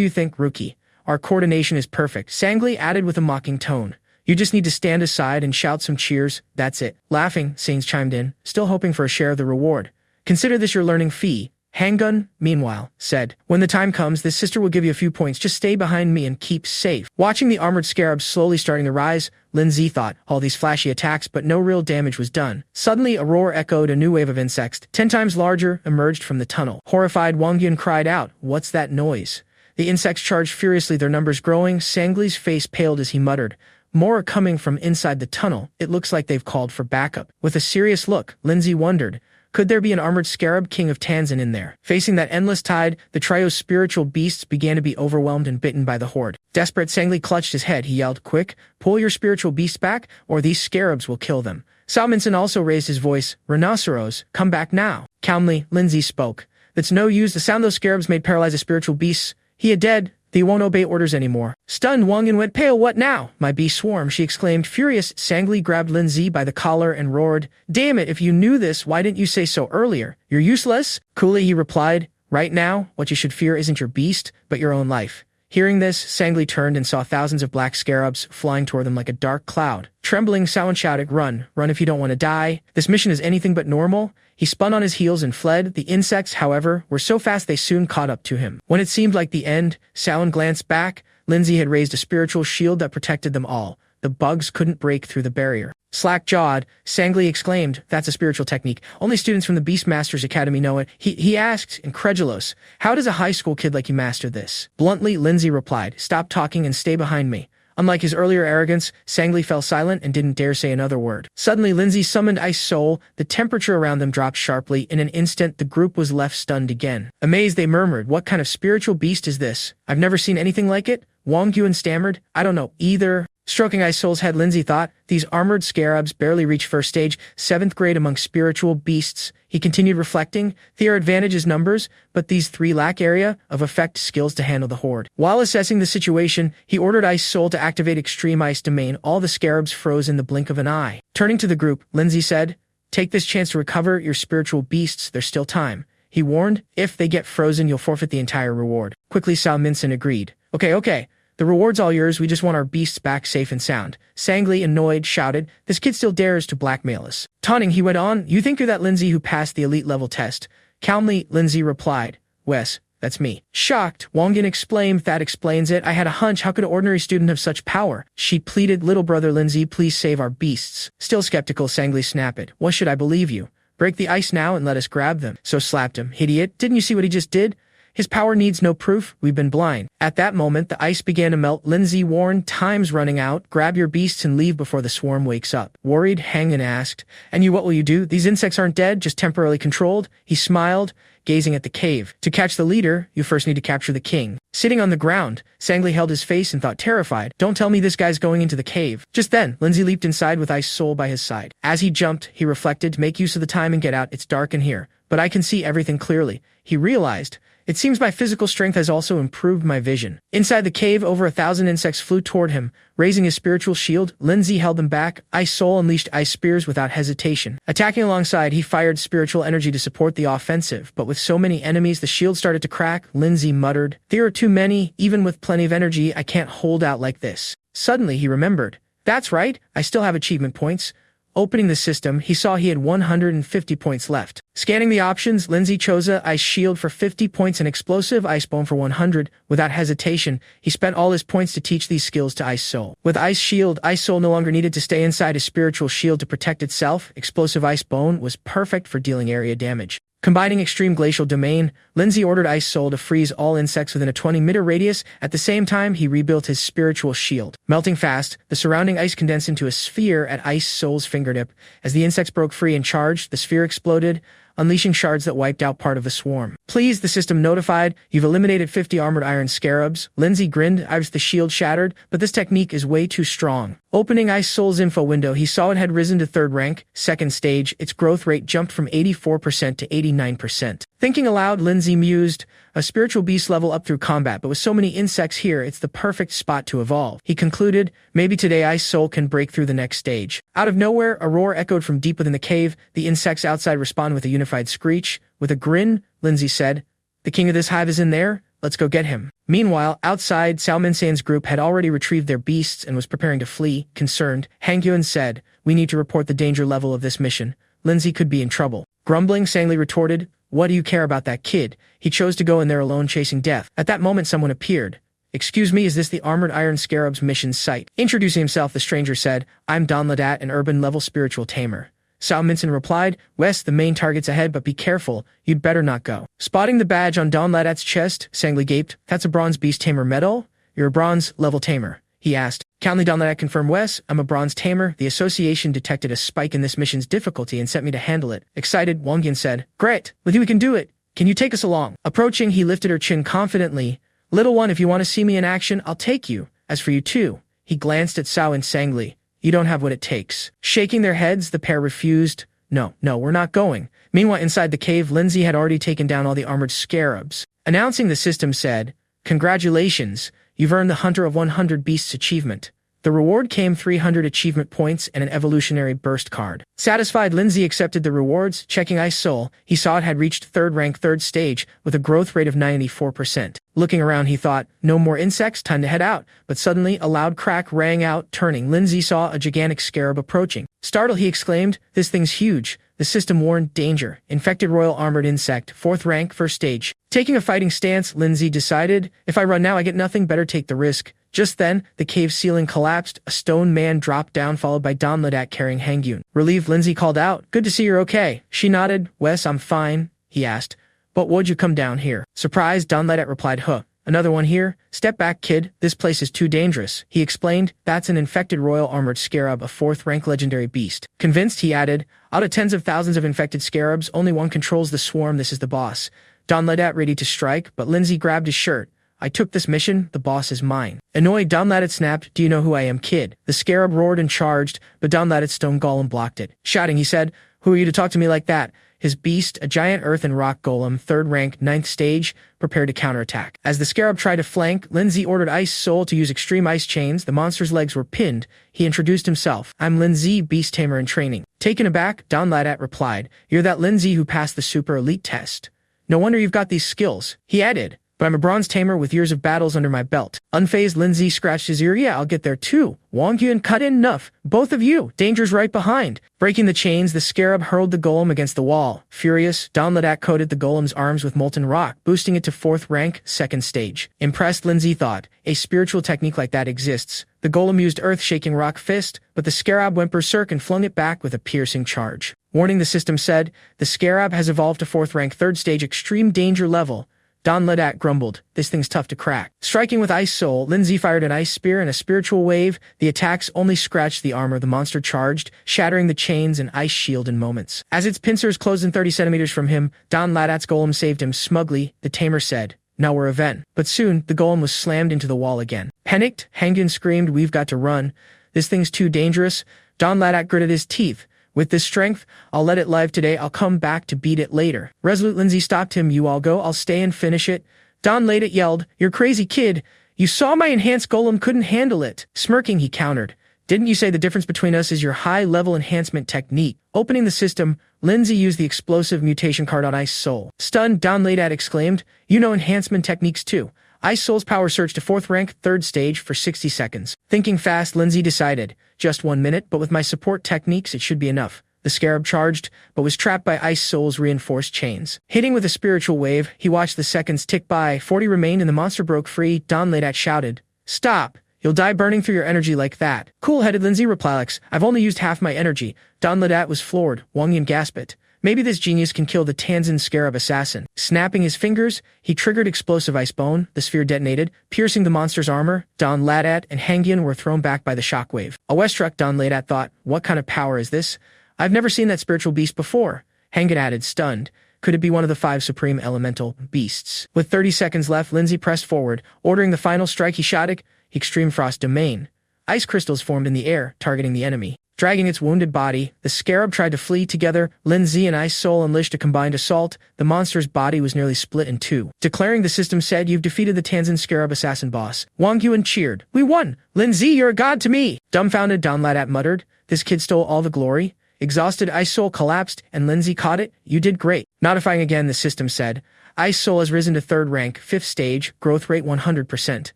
you think, rookie? Our coordination is perfect. Sangli added with a mocking tone. You just need to stand aside and shout some cheers, that's it. Laughing, Sains chimed in, still hoping for a share of the reward. Consider this your learning fee. Handgun, meanwhile, said, when the time comes, this sister will give you a few points. Just stay behind me and keep safe. Watching the armored scarabs slowly starting to rise, Lindsay thought, all these flashy attacks, but no real damage was done. Suddenly, a roar echoed. A new wave of insects, 10 times larger, emerged from the tunnel. Horrified, Wongyun cried out, what's that noise? The insects charged furiously, their numbers growing. Sangli's face paled as he muttered, more are coming from inside the tunnel. It looks like they've called for backup. With a serious look, Lindsay wondered, could there be an armored scarab king of Tanzan in there? Facing that endless tide, the trio's spiritual beasts began to be overwhelmed and bitten by the horde. Desperate, Sangli clutched his head. He yelled, quick, pull your spiritual beasts back, or these scarabs will kill them. Salminson also raised his voice, rhinoceros, come back now. Calmly, Lindsay spoke. That's no use. The sound those scarabs made paralyzed the spiritual beasts. He is dead. They won't obey orders anymore. Stunned, Wongyun went pale. What now? My bee swarm, she exclaimed. Furious, Sangli grabbed Lindsay by the collar and roared, damn it, if you knew this, why didn't you say so earlier? You're useless? Coolly, he replied, right now, what you should fear isn't your beast, but your own life. Hearing this, Sangli turned and saw thousands of black scarabs flying toward them like a dark cloud. Trembling, Salin shouted, run if you don't want to die. This mission is anything but normal. He spun on his heels and fled. The insects, however, were so fast they soon caught up to him. When it seemed like the end, Salin glanced back. Lindsay had raised a spiritual shield that protected them all. The bugs couldn't break through the barrier. Slack-jawed, Sangli exclaimed, that's a spiritual technique. Only students from the Beastmasters Academy know it. He asked, incredulous, how does a high school kid like you master this? Bluntly, Lindsay replied, stop talking and stay behind me. Unlike his earlier arrogance, Sangli fell silent and didn't dare say another word. Suddenly, Lindsay summoned Ice Soul. The temperature around them dropped sharply. In an instant, the group was left stunned again. Amazed, they murmured, what kind of spiritual beast is this? I've never seen anything like it. Wongyun stammered, I don't know either. Stroking Ice Soul's head, Lindsay thought, these armored scarabs barely reach first stage, 7th grade among spiritual beasts. He continued reflecting, their advantage is numbers, but these 3 lack area of effect skills to handle the horde. While assessing the situation, he ordered Ice Soul to activate Extreme Ice Domain. All the scarabs froze in the blink of an eye. Turning to the group, Lindsay said, take this chance to recover your spiritual beasts, there's still time. He warned, if they get frozen, you'll forfeit the entire reward. Quickly, Salminson agreed. Okay. The reward's all yours, we just want our beasts back safe and sound. Sangli, annoyed, shouted, this kid still dares to blackmail us. Taunting, he went on, you think you're that Lindsay who passed the elite level test? Calmly, Lindsay replied, Wes, that's me. Shocked, Wongyun exclaimed, that explains it. I had a hunch, how could an ordinary student have such power? She pleaded, little brother Lindsay, please save our beasts. Still skeptical, Sangli snapped, what should I believe you? Break the ice now and let us grab them. So slapped him, idiot, didn't you see what he just did? His power needs no proof, we've been blind. At that moment, the ice began to melt. Lindsay warned, time's running out. Grab your beasts and leave before the swarm wakes up. Worried, Hangan asked, and you, what will you do? These insects aren't dead, just temporarily controlled. He smiled, gazing at the cave. To catch the leader, you first need to capture the king. Sitting on the ground, Sangli held his face and thought, terrified, don't tell me this guy's going into the cave. Just then, Lindsay leaped inside with Ice Soul by his side. As he jumped, he reflected, make use of the time and get out, it's dark in here. But I can see everything clearly. He realized, it seems my physical strength has also improved my vision. Inside the cave, over 1,000 insects flew toward him. Raising his spiritual shield, Lindsay held them back. Ice Soul unleashed ice spears without hesitation. Attacking alongside, he fired spiritual energy to support the offensive, but with so many enemies, the shield started to crack. Lindsay muttered, there are too many, even with plenty of energy, I can't hold out like this. Suddenly, he remembered, that's right, I still have achievement points. Opening the system, he saw he had 150 points left. Scanning the options, Lindsay chose a Ice Shield for 50 points and Explosive Ice Bomb for 100. Without hesitation, he spent all his points to teach these skills to Ice Soul. With Ice Shield, Ice Soul no longer needed to stay inside his spiritual shield to protect itself. Explosive Ice Bone was perfect for dealing area damage. Combining Extreme Glacial Domain, Lindsay ordered Ice Soul to freeze all insects within a 20-meter radius. At the same time, he rebuilt his spiritual shield. Melting fast, the surrounding ice condensed into a sphere at Ice Soul's fingertip. As the insects broke free and charged, the sphere exploded, unleashing shards that wiped out part of the swarm. Pleased, the system notified, "You've eliminated 50 armored iron scarabs." Lindsay grinned as the shield shattered, but this technique is way too strong. Opening Ice Soul's info window, he saw it had risen to 3rd rank, 2nd stage. Its growth rate jumped from 84% to 89%. Thinking aloud, Lindsay mused, "A spiritual beast level up through combat, but with so many insects here, it's the perfect spot to evolve." He concluded, maybe today Ice Soul can break through the next stage. Out of nowhere, a roar echoed from deep within the cave. The insects outside responded with a unified screech. With a grin, Lindsay said, "The king of this hive is in there. Let's go get him." Meanwhile, outside, Cao Minsan's group had already retrieved their beasts and was preparing to flee. Concerned, Hangyun said, "We need to report the danger level of this mission. Lindsay could be in trouble." Grumbling, Sangli retorted, "What do you care about that kid? He chose to go in there alone chasing death." At that moment, someone appeared. "Excuse me, is this the Armored Iron Scarab's mission site?" Introducing himself, the stranger said, "I'm Don Ladat, an urban-level spiritual tamer." Cao Minsan replied, "Wes, the main target's ahead, but be careful. You'd better not go." Spotting the badge on Don Ladat's chest, Sangli gaped. "That's a Bronze Beast Tamer medal? You're a bronze-level tamer?" he asked. Calmly, Don Ladat confirmed, "Wes, I'm a bronze tamer. The association detected a spike in this mission's difficulty and sent me to handle it." Excited, Wang Yin said, "Great, with you we can do it. Can you take us along?" Approaching, he lifted her chin confidently. "Little one, if you want to see me in action, I'll take you. As for you too." He glanced at Cao and Sangli. "You don't have what it takes." Shaking their heads, the pair refused. No, we're not going." Meanwhile, inside the cave, Lindsay had already taken down all the armored scarabs. Announcing, the system said, "Congratulations, you've earned the Hunter of 100 Beasts achievement." The reward came 300 achievement points and an evolutionary burst card. Satisfied, Lindsay accepted the rewards. Checking Ice Soul, he saw it had reached 3rd rank 3rd stage with a growth rate of 94%. Looking around, he thought, no more insects, time to head out. But suddenly, a loud crack rang out. Turning, Lindsay saw a gigantic scarab approaching. Startled, he exclaimed, "This thing's huge." The system warned, "Danger. Infected royal armored insect, 4th rank, 1st stage." Taking a fighting stance, Lindsay decided, "If I run now, I get nothing, better take the risk." Just then, the cave ceiling collapsed. A stone man dropped down, followed by Don Ladat carrying Hangyun. Relieved, Lindsay called out, "Good to see you're okay." She nodded. "Wes, I'm fine," he asked. "But what'd you come down here?" Surprised, Don Ladat replied, "Huh. Another one here? Step back, kid. This place is too dangerous." He explained, "That's an infected royal armored scarab, a 4th rank legendary beast." Convinced, he added, "Out of tens of thousands of infected scarabs, only one controls the swarm. This is the boss." Don Ladat ready to strike, but Lindsay grabbed his shirt. "I took this mission. The boss is mine." Annoyed, Don Ladat snapped, "Do you know who I am, kid?" The scarab roared and charged, but Don Ladat's stone golem blocked it. Shouting, he said, "Who are you to talk to me like that?" His beast, a giant earth and rock golem, 3rd rank, 9th stage, prepared to counterattack. As the scarab tried to flank, Lindsay ordered Ice Soul to use extreme ice chains. The monster's legs were pinned. He introduced himself. "I'm Lindsay, beast tamer in training." Taken aback, Don Ladat replied, "You're that Lindsay who passed the super elite test. No wonder you've got these skills." He added, "But I'm a bronze tamer with years of battles under my belt." Unfazed, Lindsay scratched his ear. "Yeah, I'll get there too. Wang Yun, cut in enough. Both of you. Danger's right behind." Breaking the chains, the scarab hurled the golem against the wall. Furious, Don Ladat coated the golem's arms with molten rock, boosting it to 4th rank, 2nd stage. Impressed, Lindsay thought, a spiritual technique like that exists. The golem used earth-shaking rock fist, but the scarab went berserk and flung it back with a piercing charge. Warning, the system said, "The scarab has evolved to 4th rank 3rd stage extreme danger level." Don Ladat grumbled, "This thing's tough to crack." Striking with Ice Soul, Lindsay fired an ice spear and a spiritual wave. The attacks only scratched the armor. The monster charged, shattering the chains and ice shield in moments. As its pincers closed in 30 centimeters from him, Don Ladat's golem saved him smugly. The tamer said, "Now we're even." But soon, the golem was slammed into the wall again. Panicked, Hangyun screamed, "We've got to run. This thing's too dangerous." Don Ladat gritted his teeth. "With this strength, I'll let it live today. I'll come back to beat it later." Resolute, Lindsay stopped him. "You all go. I'll stay and finish it." Don Ladat yelled, "You're crazy, kid. You saw my enhanced golem couldn't handle it." Smirking, he countered, "Didn't you say the difference between us is your high-level enhancement technique?" Opening the system, Lindsay used the explosive mutation card on Ice Soul. Stunned, Don Ladat exclaimed, "You know enhancement techniques too." Ice Soul's power surged to 4th rank, 3rd stage for 60 seconds. Thinking fast, Lindsay decided, just 1 minute, but with my support techniques it should be enough. The scarab charged, but was trapped by Ice Soul's reinforced chains. Hitting with a spiritual wave, he watched the seconds tick by. 40 remained and the monster broke free. Don Ladat shouted, "Stop! You'll die burning through your energy like that." Cool-headed Lindsay replied, "I've only used half my energy." Don Ladat was floored. Wang Yin gasped. Maybe this genius can kill the Tanzan Scarab assassin. Snapping his fingers, he triggered explosive ice bone. The sphere detonated, piercing the monster's armor. Don Ladat and Hangyan were thrown back by the shockwave. Awestruck, Don Ladat thought, what kind of power is this? I've never seen that spiritual beast before. Hangyan added, stunned. Could it be one of the 5 supreme elemental beasts? With 30 seconds left, Lindsay pressed forward, ordering the final strike. He shot it. Extreme Frost Domain. Ice crystals formed in the air, targeting the enemy. Dragging its wounded body, the scarab tried to flee. Together, Lindsay and Ice Soul unleashed a combined assault. The monster's body was nearly split in two. Declaring, the system said, "You've defeated the Tanzan Scarab assassin boss." Wang Yuan cheered. "We won! Lindsay, you're a god to me!" Dumbfounded, Don Ladat muttered, "This kid stole all the glory." Exhausted, Ice Soul collapsed, and Lindsay caught it. "You did great." Notifying again, the system said, "Ice Soul has risen to 3rd rank, 5th stage, growth rate 100%.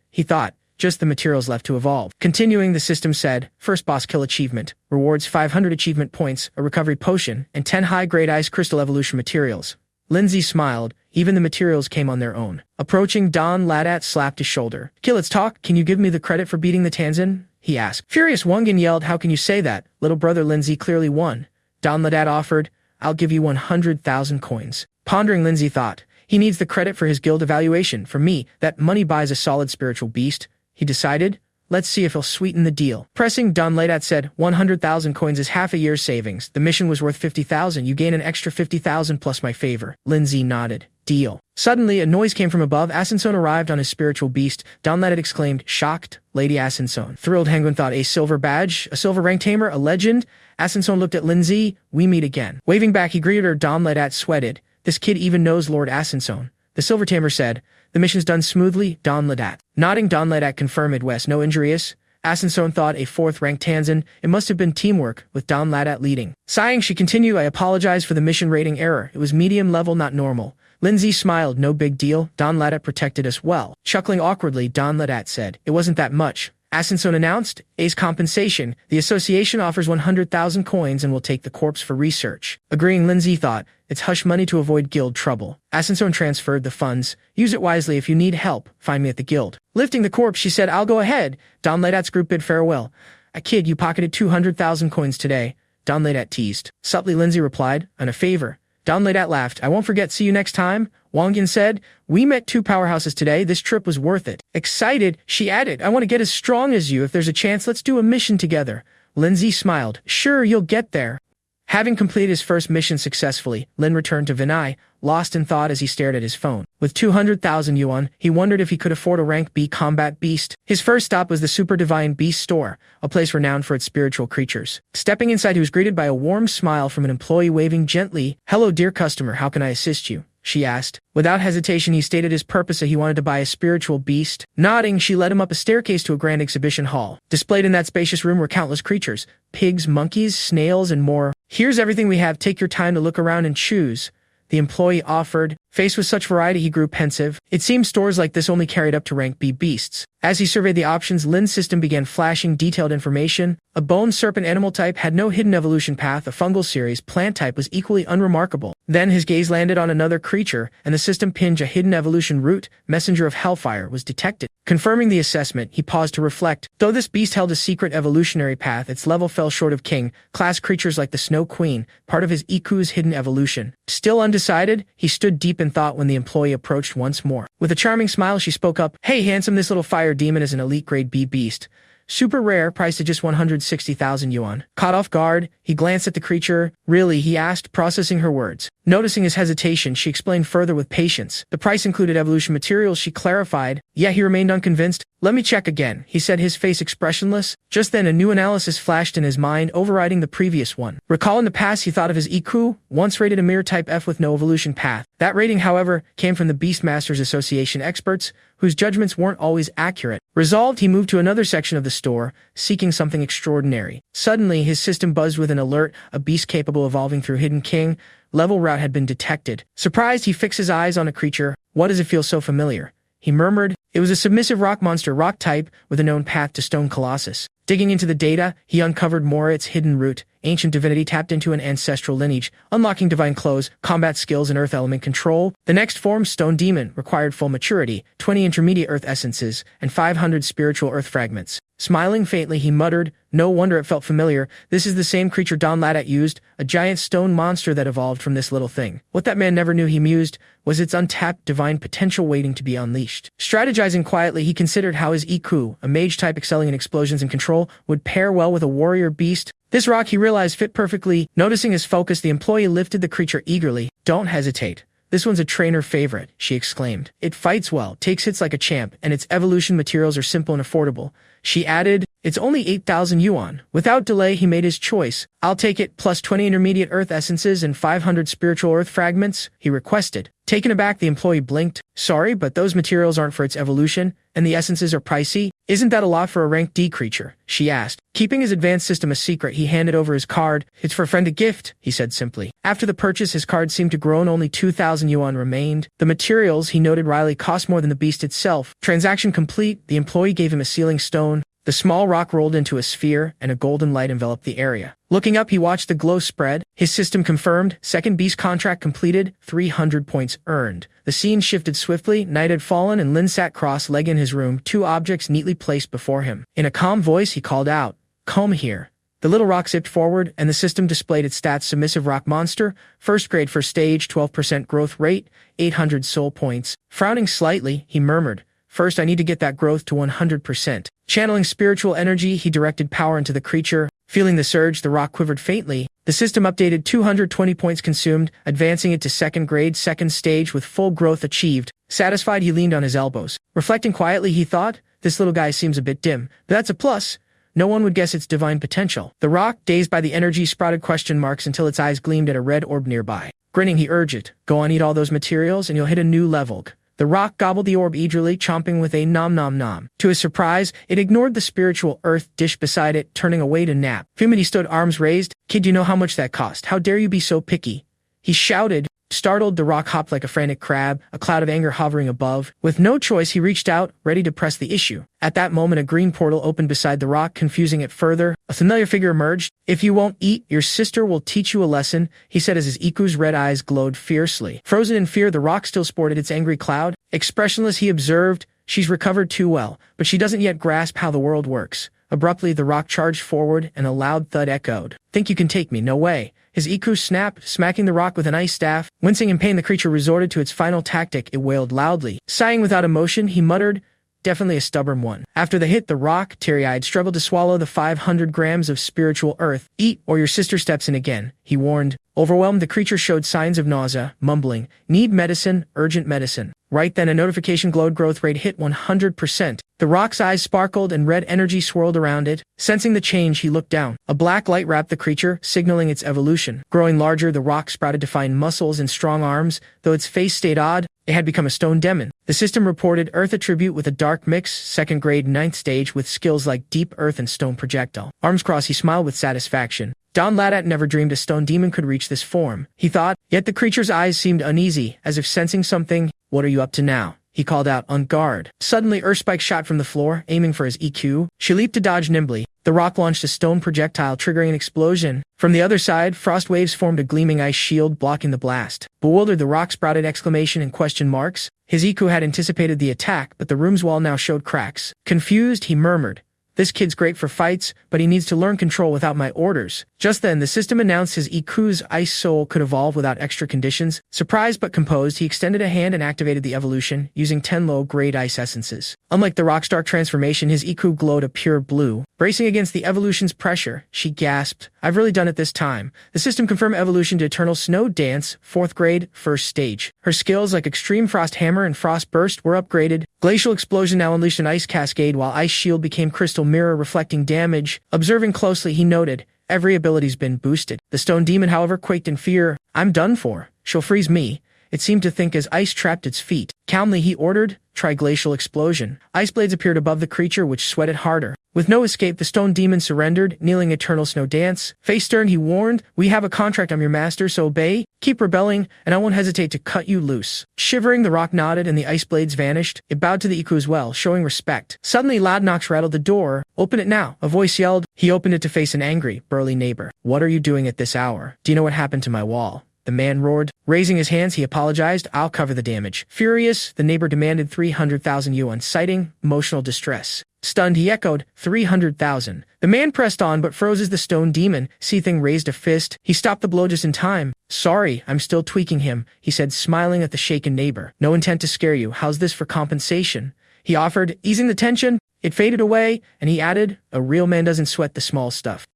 He thought, just the materials left to evolve. Continuing, the system said, "First boss kill achievement. Rewards 500 achievement points, a recovery potion, and 10 high-grade ice crystal evolution materials." Lindsay smiled. Even the materials came on their own. Approaching, Don Ladat slapped his shoulder. "Okay, let's talk. Can you give me the credit for beating the Tanzan?" he asked. Furious, Wangin yelled, "How can you say that? Little brother Lindsay clearly won." Don Ladat offered, "I'll give you 100,000 coins." Pondering, Lindsay thought, he needs the credit for his guild evaluation. For me, that money buys a solid spiritual beast. He decided, let's see if he'll sweeten the deal. Pressing, Don Ladat said, 100,000 coins is half a year's savings. The mission was worth 50,000. You gain an extra 50,000 plus my favor. Lindsay nodded. Deal. Suddenly, a noise came from above. Asinson arrived on his spiritual beast. Don Ladat exclaimed, shocked, Lady Asinson. Thrilled, Hangwan thought, a silver badge, a silver rank tamer, a legend. Asinson looked at Lindsay. We meet again. Waving back, he greeted her. Don Ladat sweated. This kid even knows Lord Asinson. The silver tamer said, the mission's done smoothly, Don Ladat. Nodding, Don Ladat confirmed Midwest, no injurious. Asinson thought, a 4th-ranked Tanzan. It must have been teamwork, with Don Ladat leading. Sighing, she continued, I apologize for the mission rating error. It was medium level, not normal. Lindsay smiled, no big deal. Don Ladat protected us well. Chuckling awkwardly, Don Ladat said, it wasn't that much. Asinson announced, A's compensation. The association offers 100,000 coins and will take the corpse for research. Agreeing, Lindsay thought, it's hush money to avoid guild trouble. Asinson transferred the funds. Use it wisely if you need help. Find me at the guild. Lifting the corpse, she said, I'll go ahead. Don Ladat's group bid farewell. A kid, you pocketed 200,000 coins today. Don Ladat teased. Subtly, Lindsay replied, on a favor. Don Ladat laughed. I won't forget. See you next time. Wang Yin said, we met 2 powerhouses today. This trip was worth it. Excited, she added, I want to get as strong as you. If there's a chance, let's do a mission together. Lindsay smiled. Sure, you'll get there. Having completed his first mission successfully, Lin returned to Vinay, lost in thought as he stared at his phone. With 200,000 yuan, he wondered if he could afford a rank B combat beast. His first stop was the Super Divine Beast Store, a place renowned for its spiritual creatures. Stepping inside, he was greeted by a warm smile from an employee waving gently. Hello, dear customer, how can I assist you? She asked. Without hesitation, he stated his purpose that he wanted to buy a spiritual beast. Nodding, she led him up a staircase to a grand exhibition hall. Displayed in that spacious room were countless creatures, pigs, monkeys, snails, and more. Here's everything we have. Take your time to look around and choose. The employee offered. Faced with such variety, he grew pensive. It seemed stores like this only carried up to rank B beasts. As he surveyed the options, Lin's system began flashing detailed information. A bone serpent animal type had no hidden evolution path. A fungal series plant type was equally unremarkable. Then his gaze landed on another creature, and the system pinged a hidden evolution root. Messenger of Hellfire was detected. Confirming the assessment, he paused to reflect. Though this beast held a secret evolutionary path, its level fell short of king, class creatures like the Snow Queen, part of his Iku's hidden evolution. Still undecided, he stood deep in thought when the employee approached once more. With a charming smile, she spoke up. Hey, handsome, this little fire demon is an elite grade B beast. Super rare, priced at just 160,000 yuan. Caught off guard, he glanced at the creature. Really, he asked, processing her words. Noticing his hesitation, she explained further with patience. The price included evolution materials, she clarified. Yet he remained unconvinced. Let me check again, he said, his face expressionless. Just then, a new analysis flashed in his mind, overriding the previous one. Recall in the past, he thought of his Iku, once rated a mere type F with no evolution path. That rating, however, came from the Beastmasters Association experts, whose judgments weren't always accurate. Resolved, he moved to another section of the store, seeking something extraordinary. Suddenly, his system buzzed with an alert, a beast capable of evolving through Hidden King. Level route had been detected. Surprised, he fixed his eyes on a creature. Why does it feel so familiar? He murmured, It was a submissive rock monster rock type with a known path to Stone Colossus. Digging into the data, he uncovered more its hidden root. Ancient divinity tapped into an ancestral lineage, unlocking divine clothes, combat skills, and earth element control. The next form, Stone Demon, required full maturity, 20 intermediate earth essences, and 500 spiritual earth fragments. Smiling faintly, he muttered, "No wonder it felt familiar. This is the same creature Don Ladat used, a giant stone monster that evolved from this little thing." What that man never knew, he mused, was its untapped divine potential waiting to be unleashed. Strategizing quietly, he considered how his Iku, a mage type excelling in explosions and control, would pair well with a warrior beast. This rock, he realized, fit perfectly. Noticing his focus, the employee lifted the creature eagerly. "Don't hesitate. This one's a trainer favorite," she exclaimed. "It fights well, takes hits like a champ, and its evolution materials are simple and affordable." She added, "It's only 8,000 yuan. Without delay, he made his choice. "I'll take it, plus 20 intermediate earth essences and 500 spiritual earth fragments," he requested. Taken aback, the employee blinked. "Sorry, but those materials aren't for its evolution, and the essences are pricey." "Isn't that a lot for a rank D creature?" she asked. Keeping his advanced system a secret, he handed over his card. "It's for a friend, a gift," he said simply. After the purchase, his card seemed to grow and only 2,000 yuan remained. The materials, he noted wryly, cost more than the beast itself. Transaction complete, the employee gave him a sealing stone. The small rock rolled into a sphere, and a golden light enveloped the area. Looking up, he watched the glow spread. His system confirmed. Second beast contract completed. 300 points earned. The scene shifted swiftly. Night had fallen, and Lin sat cross-legged in his room, two objects neatly placed before him. In a calm voice, he called out, "Come here." The little rock zipped forward, and the system displayed its stats: submissive rock monster, first grade, first stage, 12% growth rate, 800 soul points. Frowning slightly, he murmured, "First, I need to get that growth to 100%. Channeling spiritual energy, he directed power into the creature. Feeling the surge, the rock quivered faintly. The system updated. 220 points consumed, advancing it to second grade, second stage with full growth achieved. Satisfied, he leaned on his elbows. Reflecting quietly, he thought, "This little guy seems a bit dim, but that's a plus. No one would guess its divine potential." The rock, dazed by the energy, sprouted question marks until its eyes gleamed at a red orb nearby. Grinning, he urged it, "Go on, eat all those materials, and you'll hit a new level." The rock gobbled the orb eagerly, chomping with a nom nom nom. To his surprise, it ignored the spiritual earth dish beside it, turning away to nap. Fuming, he stood, arms raised. "Kid, you know how much that cost? How dare you be so picky?" he shouted. Startled, the rock hopped like a frantic crab, a cloud of anger hovering above. With no choice, he reached out, ready to press the issue. At that moment, a green portal opened beside the rock, confusing it further. A familiar figure emerged. "If you won't eat, your sister will teach you a lesson," he said as his Iku's red eyes glowed fiercely. Frozen in fear, the rock still sported its angry cloud. Expressionless, he observed, "She's recovered too well, but she doesn't yet grasp how the world works." Abruptly, the rock charged forward, and a loud thud echoed. "Think you can take me? No way." His Iku snapped, smacking the rock with an ice staff. Wincing in pain, the creature resorted to its final tactic. It wailed loudly. Sighing without emotion, he muttered, "Definitely a stubborn one." After the hit, the rock, teary-eyed, struggled to swallow the 500 grams of spiritual earth. "Eat, or your sister steps in again," he warned. Overwhelmed, the creature showed signs of nausea, mumbling, "Need medicine, urgent medicine." Right then, a notification glowed. Growth rate hit 100%. The rock's eyes sparkled and red energy swirled around it. Sensing the change, he looked down. A black light wrapped the creature, signaling its evolution. Growing larger, the rock sprouted defined muscles and strong arms. Though its face stayed odd, it had become a stone demon. The system reported earth attribute with a dark mix, second grade, ninth stage, with skills like deep earth and stone projectile. Arms crossed, he smiled with satisfaction. Don Ladat never dreamed a stone demon could reach this form, he thought. Yet the creature's eyes seemed uneasy, as if sensing something. "What are you up to now?" he called out, on guard. Suddenly, Earthspike shot from the floor, aiming for his EQ. She leaped to dodge nimbly. The rock launched a stone projectile, triggering an explosion. From the other side, frost waves formed a gleaming ice shield, blocking the blast. Bewildered, the rock sprouted exclamation and question marks. His EQ had anticipated the attack, but the room's wall now showed cracks. Confused, he murmured, "This kid's great for fights, but he needs to learn control without my orders." Just then, the system announced his Iku's ice soul could evolve without extra conditions. Surprised but composed, he extended a hand and activated the evolution, using 10 low-grade ice essences. Unlike the rock's dark transformation, his Iku glowed a pure blue. Bracing against the evolution's pressure, she gasped, "I've really done it this time." The system confirmed evolution to Eternal Snow Dance, 4th grade, 1st stage. Her skills like Extreme Frost Hammer and Frost Burst were upgraded. Glacial Explosion now unleashed an ice cascade, while Ice Shield became Crystal Mirror, reflecting damage. Observing closely, he noted, every ability's been boosted. The stone demon, however, quaked in fear. "I'm done for. She'll freeze me." It seemed to think as ice trapped its feet. Calmly, he ordered, "Try Glacial Explosion." Ice blades appeared above the creature, which sweated harder. With no escape, the stone demon surrendered, kneeling eternal snow dance. Face stern, he warned, "We have a contract, I'm your master, so obey. Keep rebelling, and I won't hesitate to cut you loose." Shivering, the rock nodded and the ice blades vanished. It bowed to the Iku as well, showing respect. Suddenly, loud knocks rattled the door. "Open it now," a voice yelled. He opened it to face an angry, burly neighbor. "What are you doing at this hour? Do you know what happened to my wall?" The man roared. Raising his hands, he apologized. "I'll cover the damage." Furious, the neighbor demanded 300,000 yuan, citing emotional distress. Stunned, he echoed, 300,000. The man pressed on but froze as the stone demon, Seething, raised a fist. He stopped the blow just in time. "Sorry, I'm still tweaking him," he said, smiling at the shaken neighbor. "No intent to scare you. How's this for compensation?" he offered, easing the tension. It faded away, and he added, "A real man doesn't sweat the small stuff."